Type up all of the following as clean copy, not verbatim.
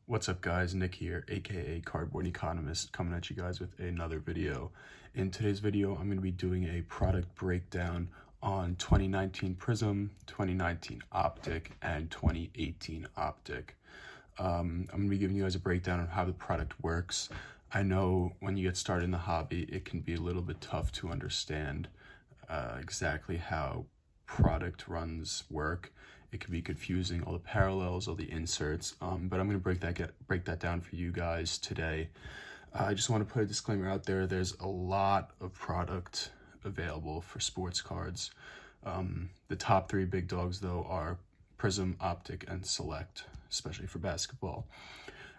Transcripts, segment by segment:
What's up guys, Nick here, aka Cardboard Economist, coming at you guys with another video. In today's video, I'm going to be doing a product breakdown on 2019 Prizm, 2019 Optic, and 2018 Optic. I'm going to be giving you guys a breakdown on how the product works. I know when you get started in the hobby, it can be a little bit tough to understand exactly how product runs work. It can be confusing, all the parallels, all the inserts, but I'm going to break that down for you guys today. I just want to put a disclaimer out there. There's a lot of product available for sports cards. The top three big dogs though are Prizm, Optic, and Select, especially for basketball.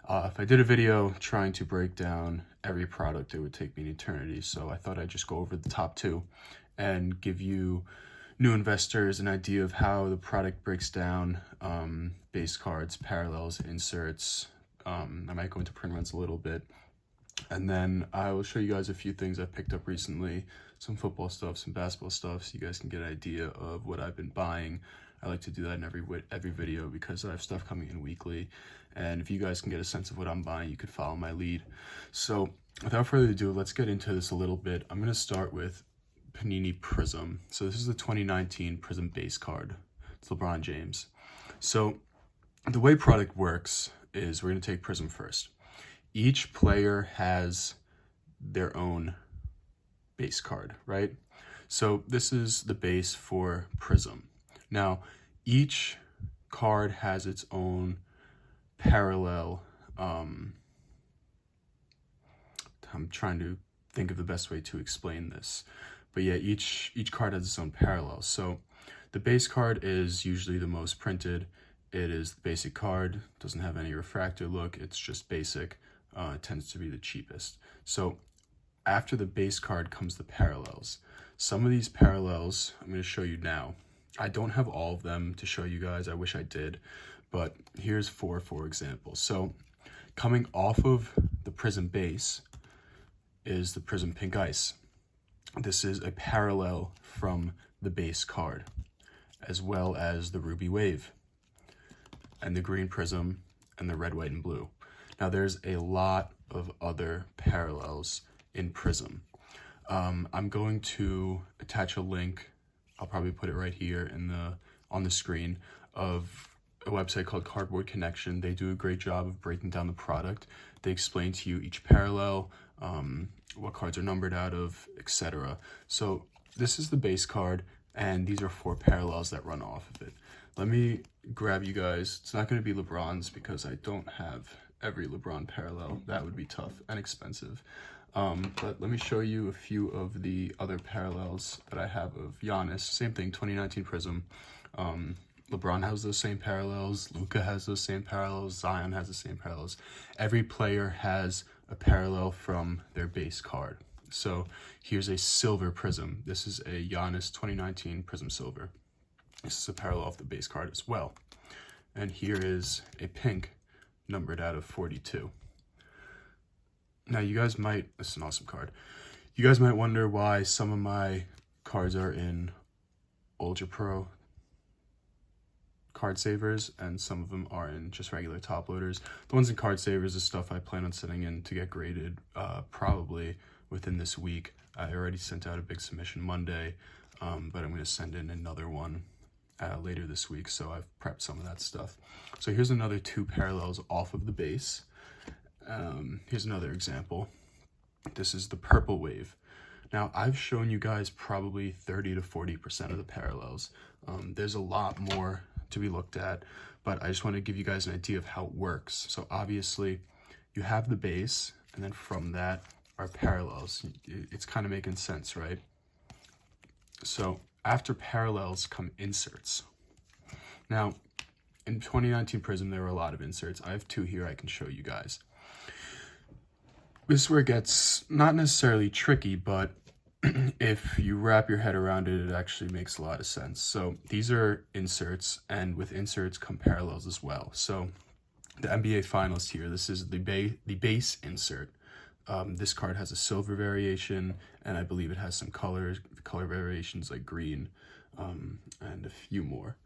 If I did a video trying to break down every product, it would take me an eternity, so I thought I'd just go over the top two and give you new investors an idea of how the product breaks down, base cards, parallels, inserts. I might go into print runs a little bit, and then I will show you guys a few things I picked up recently, some football stuff, some basketball stuff, so you guys can get an idea of what I've been buying. I like to do that in every video because I have stuff coming in weekly, and if you guys can get a sense of what I'm buying, you could follow my lead. So without further ado, let's get into this a little bit. I'm going to start with Panini Prizm. So this is the 2019 Prizm base card. It's LeBron James. So the way product works is we're going to take Prizm first. Each player has their own base card, right? So this is the base for Prizm. Now, each card has its own parallel. I'm trying to think of the best way to explain this. But yeah, each card has its own parallel. So the base card is usually the most printed. It is the basic card, doesn't have any refractor look, it's just basic. It tends to be the cheapest. So after the base card comes the parallels. Some of these parallels I'm going to show you now. I don't have all of them to show you guys, I wish I did, but here's four for example. So coming off of the Prizm base is the Prizm Pink Ice. This is a parallel from the base card, as well as the Ruby Wave, and the Green Prizm, and the Red, White, and Blue. Now there's a lot of other parallels in Prizm. I'm going to attach a link, I'll probably put it right here on the screen, of a website called Cardboard Connection. They do a great job of breaking down the product. They explain to you each parallel, what cards are numbered out of, etc. So this is the base card, and these are four parallels that run off of it. Let me grab you guys. It's not going to be LeBron's because I don't have every LeBron parallel. That would be tough and expensive. But let me show you a few of the other parallels that I have of Giannis. Same thing, 2019 Prizm. LeBron has those same parallels, Luka has those same parallels, Zion has the same parallels. Every player has a parallel from their base card. So here's a silver Prizm. This is a Giannis 2019 Prizm Silver. This is a parallel of the base card as well. And here is a pink numbered out of 42. Now you guys might, this is an awesome card. You guys might wonder why some of my cards are in Ultra Pro card savers and some of them are in just regular top loaders. The ones in card savers is stuff I plan on sending in to get graded probably within this week. I already sent out a big submission Monday, but I'm going to send in another one later this week, so I've prepped some of that stuff. So here's another two parallels off of the base. Here's another example. This is the Purple Wave. Now I've shown you guys probably 30 to 40% of the parallels. There's a lot more to be looked at, but I just want to give you guys an idea of how it works. So obviously you have the base, and then from that are parallels. It's kind of making sense, right? So after parallels come inserts. Now in 2019 Prizm there were a lot of inserts. I have two here I can show you guys. This is where it gets not necessarily tricky, but if you wrap your head around it, it actually makes a lot of sense. So these are inserts, and with inserts come parallels as well. So the NBA Finals here, this is the base insert. This card has a silver variation, and I believe it has some color variations like green, and a few more.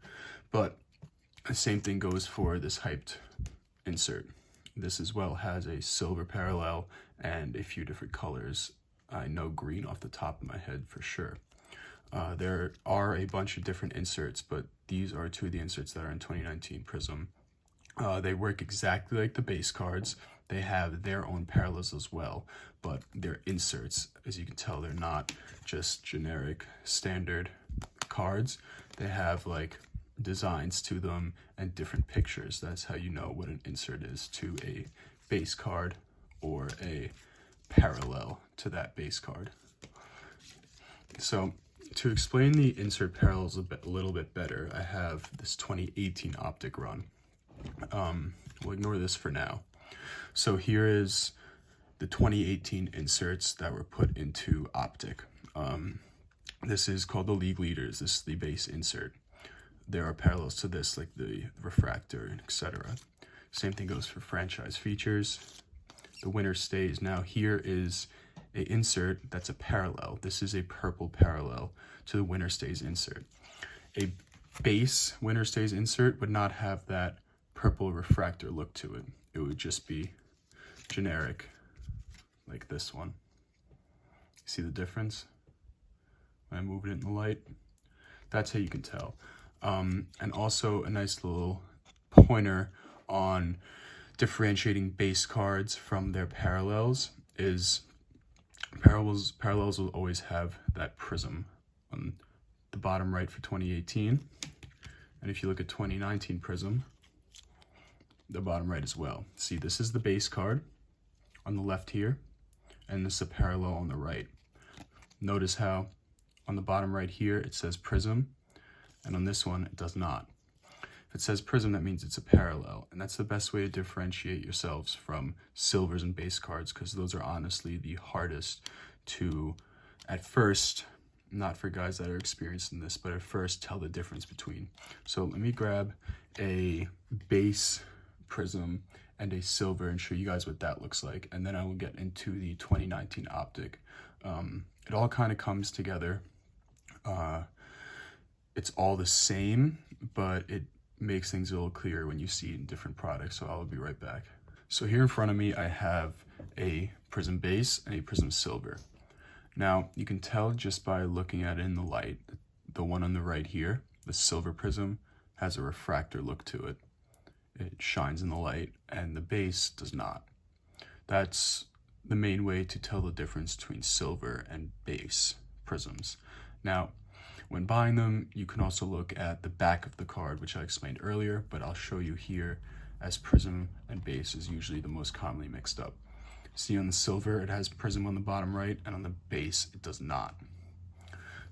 But the same thing goes for this hyped insert. This as well has a silver parallel and a few different colors. I know green off the top of my head for sure. There are a bunch of different inserts, but these are two of the inserts that are in 2019 Prizm. They work exactly like the base cards. They have their own parallels as well, but they're inserts. As you can tell, they're not just generic standard cards. They have like designs to them and different pictures. That's how you know what an insert is to a base card or a parallel to that base card. So to explain the insert parallels a little bit better, I have this 2018 Optic run. We'll ignore this for now. So here is the 2018 inserts that were put into Optic. This is called the League Leaders. This is the base insert. There are parallels to this, like the refractor, etc. Same thing goes for franchise features. The winner stays. Now here is a insert that's a parallel. This is a purple parallel to the winner stays insert. A base winner stays insert would not have that purple refractor look to it. It would just be generic, like this one. See the difference? When I move it in the light, that's how you can tell. And also a nice little pointer on differentiating base cards from their parallels is parallels will always have that prism on the bottom right for 2018. And if you look at 2019 Prizm, the bottom right as well. See, this is the base card on the left here, and this is a parallel on the right. Notice how on the bottom right here it says Prizm, and on this one it does not. If it says Prizm, that means it's a parallel, and that's the best way to differentiate yourselves from silvers and base cards, because those are honestly the hardest to, at first, not for guys that are experienced in this, but at first tell the difference between. So let me grab a base Prizm and a silver and show you guys what that looks like, and then I will get into the 2019 Optic. It all kind of comes together. It's all the same, but it makes things a little clearer when you see it in different products, so I'll be right back. So here in front of me I have a Prizm base and a Prizm silver. Now you can tell just by looking at it in the light, the one on the right here, the silver Prizm, has a refractor look to it. It shines in the light, and the base does not. That's the main way to tell the difference between silver and base Prizms. Now, when buying them, you can also look at the back of the card, which I explained earlier, but I'll show you here, as Prizm and base is usually the most commonly mixed up. See, on the silver, it has Prizm on the bottom right, and on the base, it does not.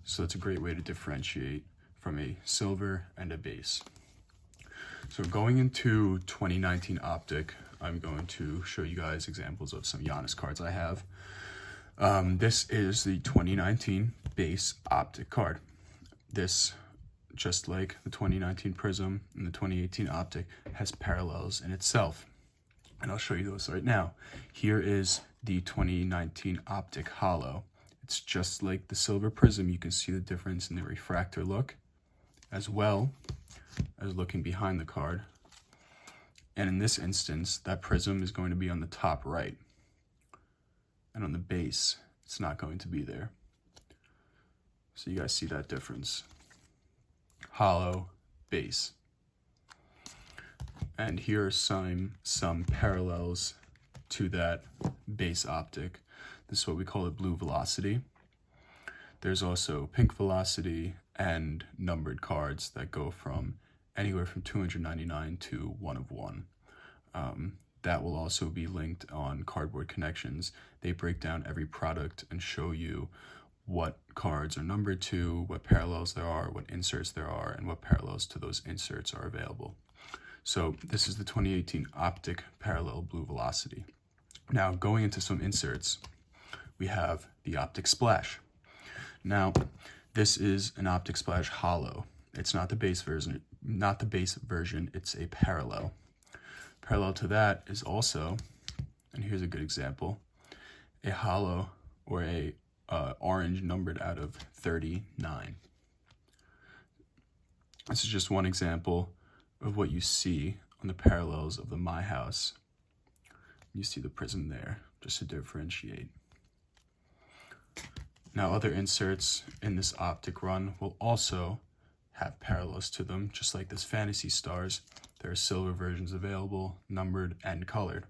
So it's a great way to differentiate from a silver and a base. So going into 2019 Optic, I'm going to show you guys examples of some Giannis cards I have. This is the 2019 base Optic card. This, just like the 2019 Prizm and the 2018 Optic, has parallels in itself. And I'll show you those right now. Here is the 2019 Optic Hollow. It's just like the silver Prizm. You can see the difference in the refractor look, as well as looking behind the card. And in this instance, that Prizm is going to be on the top right. And on the base, it's not going to be there. So you guys see that difference. Hollow, base. And here are some parallels to that base Optic. This is what we call a blue velocity. There's also pink velocity and numbered cards that go from anywhere from 299 to 1 of 1. That will also be linked on Cardboard Connections. They break down every product and show you what cards are numbered to, what parallels there are, what inserts there are, and what parallels to those inserts are available. So this is the 2018 Optic Parallel Blue Velocity. Now going into some inserts, we have the Optic Splash. Now this is an Optic Splash Hollow. It's not the base version, it's a parallel. Parallel to that is also, and here's a good example, a hollow or a orange numbered out of 39. This is just one example of what you see on the parallels of the My House You see the Prizm there, just to differentiate. Now, other inserts in this Optic run will also have parallels to them, just like this Fantasy Stars. There are silver versions available, numbered and colored.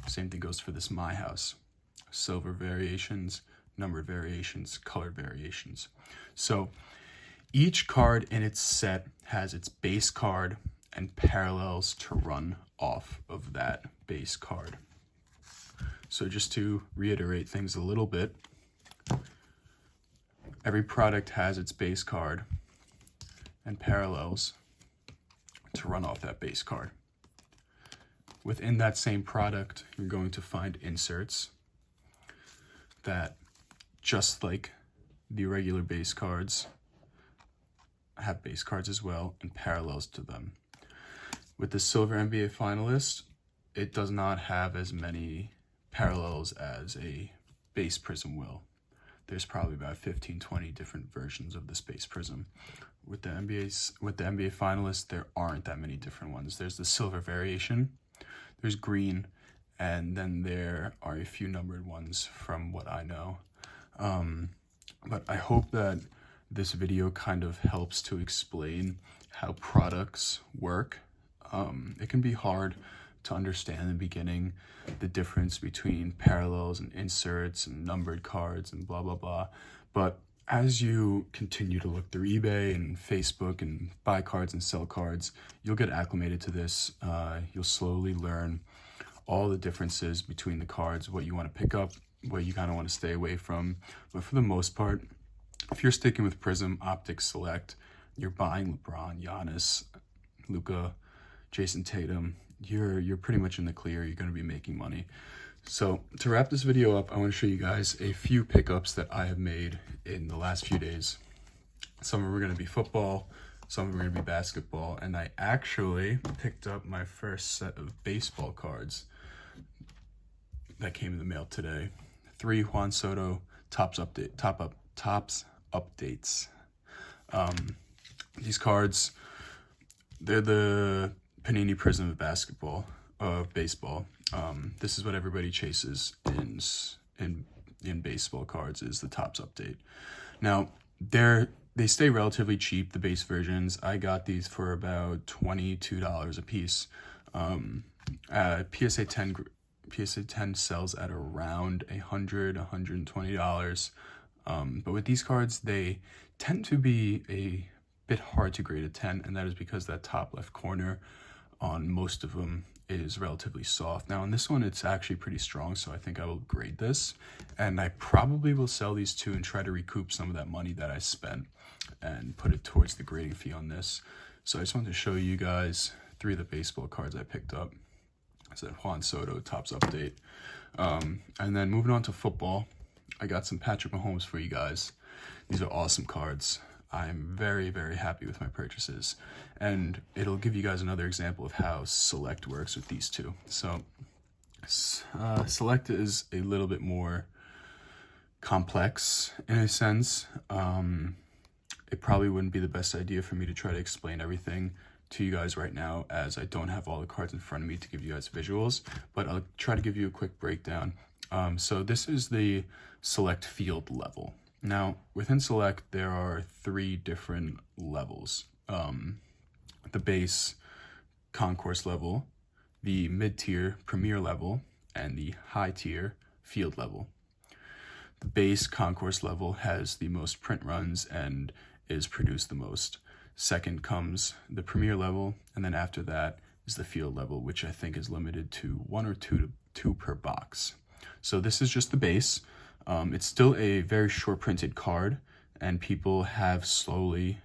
Same thing goes for this My House. Silver variations, numbered variations, colored variations. So each card in its set has its base card and parallels to run off of that base card. So just to reiterate things a little bit, every product has its base card and parallels to run off that base card. Within that same product, you're going to find inserts that, just like the regular base cards, have base cards as well and parallels to them. With the Silver NBA Finalist, it does not have as many parallels as a base Prizm will. There's probably about 15-20 different versions of this base Prizm. With the NBA Finalist, there aren't that many different ones. There's the silver variation, there's green, and then there are a few numbered ones from what I know. But I hope that this video kind of helps to explain how products work. It can be hard to understand in the beginning the difference between parallels and inserts and numbered cards and blah, blah, blah. But as you continue to look through eBay and Facebook and buy cards and sell cards, you'll get acclimated to this. You'll slowly learn all the differences between the cards, what you want to pick up, what you kind of want to stay away from. But for the most part, if you're sticking with Prizm, Optic, Select, you're buying LeBron, Giannis, Luka, Jason Tatum, you're pretty much in the clear. You're going to be making money. So to wrap this video up, I want to show you guys a few pickups that I have made in the last few days. Some of them are going to be football, some of them are going to be basketball, and I actually picked up my first set of baseball cards that came in the mail today. 3 Juan Soto Topps updates. These cards, they're the Panini Prizm of baseball. This is what everybody chases in baseball cards, is the Topps update. Now, they stay relatively cheap, the base versions. I got these for about $22 a piece. PSA 10 sells at around $100, $120. But with these cards, they tend to be a bit hard to grade a 10, and that is because that top left corner on most of them is relatively soft. Now on this one, it's actually pretty strong, so I think I will grade this, and I probably will sell these two and try to recoup some of that money that I spent and put it towards the grading fee on this. So I just wanted to show you guys 3 of the baseball cards I picked up. It's that Juan Soto Topps update. And then moving on to football, I got some Patrick Mahomes for you guys. These are awesome cards. I'm very, very happy with my purchases, and it'll give you guys another example of how Select works with these two. So Select is a little bit more complex in a sense. It probably wouldn't be the best idea for me to try to explain everything to you guys right now, as I don't have all the cards in front of me to give you guys visuals, but I'll try to give you a quick breakdown. So this is the Select field level. Now, within Select, there are 3 different levels. The base concourse level, the mid-tier premier level, and the high-tier field level. The base concourse level has the most print runs and is produced the most. Second comes the premier level, and then after that is the field level, which I think is limited to 1 or 2 per box. So this is just the base. It's still a very short printed card, and people have slowly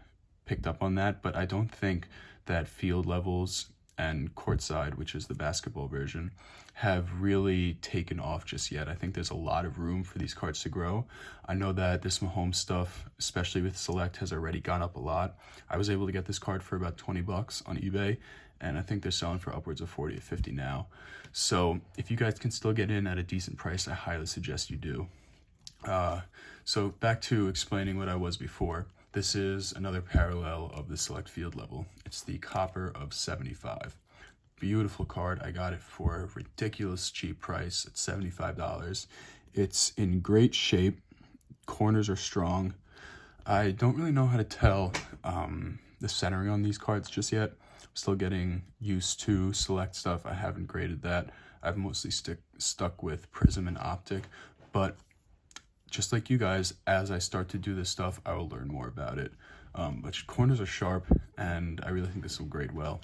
picked up on that, but I don't think that field levels and courtside, which is the basketball version, have really taken off just yet. I think there's a lot of room for these cards to grow. I know that this Mahomes stuff, especially with Select, has already gone up a lot. I was able to get this card for about $20 on eBay, and I think they're selling for upwards of 40 to 50 now. So if you guys can still get in at a decent price, I highly suggest you do. So back to explaining what I was before. This is another parallel of the Select field level. It's the copper of 75. beautiful card. I got it for a ridiculous cheap price at $75. It's in great shape. Corners are strong. I don't really know how to tell the centering on these cards just yet. I'm still getting used to select stuff. I haven't graded that. I've mostly stuck with Prizm and Optic, but just like you guys, as I start to do this stuff, I will learn more about it. But corners are sharp, and I really think this will grade well.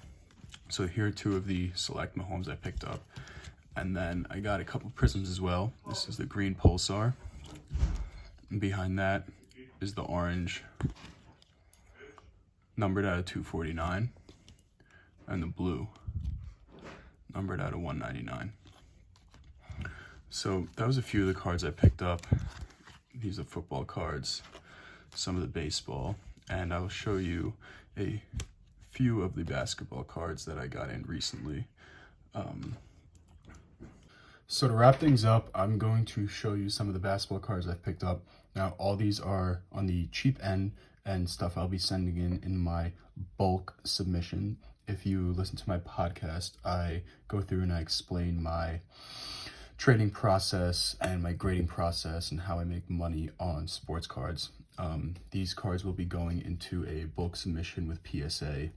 So here are two of the select Mahomes I picked up. And then I got a couple Prizms as well. This is the green Pulsar. And behind that is the orange, numbered out of 249. And the blue, numbered out of 199. So that was a few of the cards I picked up. These are football cards, some of the baseball, and I'll show you a few of the basketball cards that I got in recently. So to wrap things up, I'm going to show you some of the basketball cards I've picked up. Now, all these are on the cheap end and stuff I'll be sending in my bulk submission. If you listen to my podcast, I go through and I explain my trading process and my grading process and how I make money on sports cards. These cards will be going into a bulk submission with PSA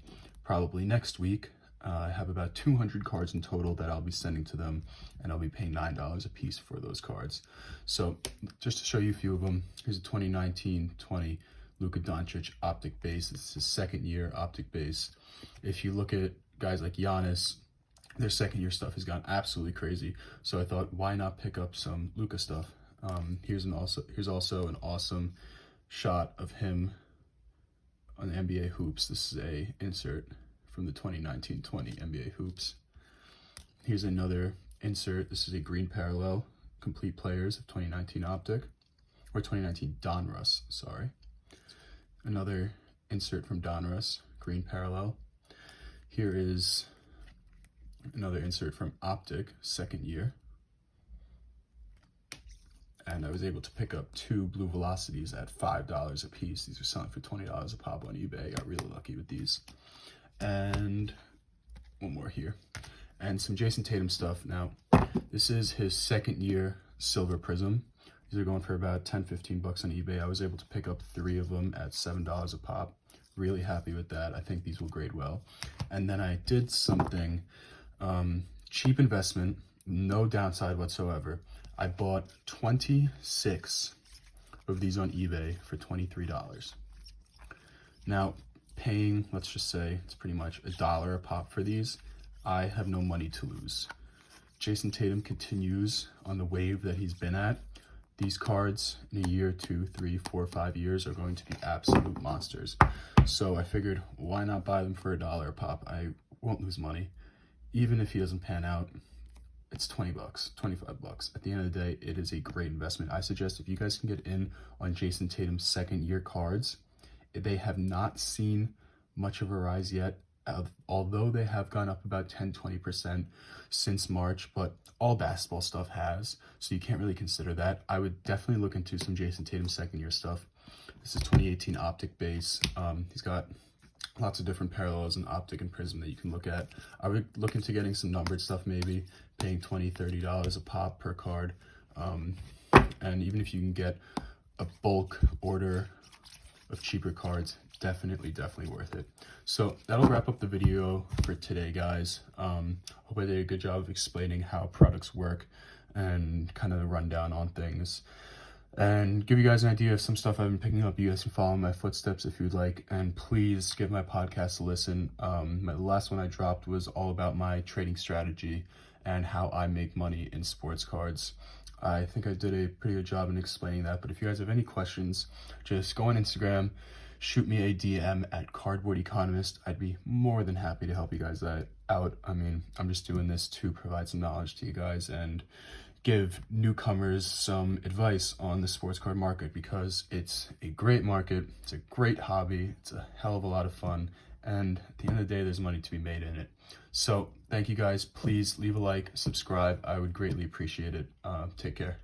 probably next week. I have about 200 cards in total that I'll be sending to them, and I'll be paying $9 a piece for those cards. So just to show you a few of them, here's a 2019-20 Luka Doncic Optic base. It's his second year Optic base. If you look at guys like Giannis, their second year stuff has gone absolutely crazy. So I thought, why not pick up some Luka stuff? Here's also an awesome shot of him on the NBA hoops. This is a insert from the 2019-20 NBA hoops. Here's another insert. This is a green parallel, complete players of 2019 Optic, or 2019 Donruss, sorry. Another insert from Donruss, green parallel. Here is another insert from Optic, second year. And I was able to pick up two blue velocities at $5 a piece. These are selling for $20 a pop on eBay. I got really lucky with these. And one more here. And some Jason Tatum stuff. Now, this is his second year silver Prizm. These are going for about 10-15 bucks on eBay. I was able to pick up 3 of them at $7 a pop. Really happy with that. I think these will grade well. And then I did something, cheap investment, no downside whatsoever. I bought 26 of these on eBay for $23. Now, paying, let's just say, it's pretty much $1 a pop for these, I have no money to lose. Jason Tatum continues on the wave that he's been at. These cards in a year, 2, 3, 4, 5 years are going to be absolute monsters. So I figured, why not buy them for $1 a pop? I won't lose money. Even if he doesn't pan out, it's 20 bucks, 25 bucks. At the end of the day, it is a great investment. I suggest if you guys can get in on Jason Tatum's second year cards, they have not seen much of a rise yet, although they have gone up about 10-20% since March, but all basketball stuff has, so you can't really consider that. I would definitely look into some Jason Tatum second year stuff. This is 2018 Optic base. He's got lots of different parallels in Optic and Prizm that you can look at. I would look into getting some numbered stuff, maybe paying $20-30 a pop per card. And even if you can get a bulk order of cheaper cards, definitely worth it. So that'll wrap up the video for today, guys. Hope I did a good job of explaining how products work and kind of the rundown on things, and give you guys an idea of some stuff I've been picking up. You guys can follow my footsteps if you'd like, and please give my podcast a listen. The last one I dropped was all about my trading strategy and how I make money in sports cards. I think I did a pretty good job in explaining that, but if you guys have any questions, just go on Instagram, shoot me a DM at Cardboard Economist. I'd be more than happy to help you guys out. I mean, I'm just doing this to provide some knowledge to you guys and give newcomers some advice on the sports card market, because it's a great market, it's a great hobby, it's a hell of a lot of fun, and at the end of the day, there's money to be made in it. So thank you guys. Please leave a like, subscribe. I would greatly appreciate it. Take care.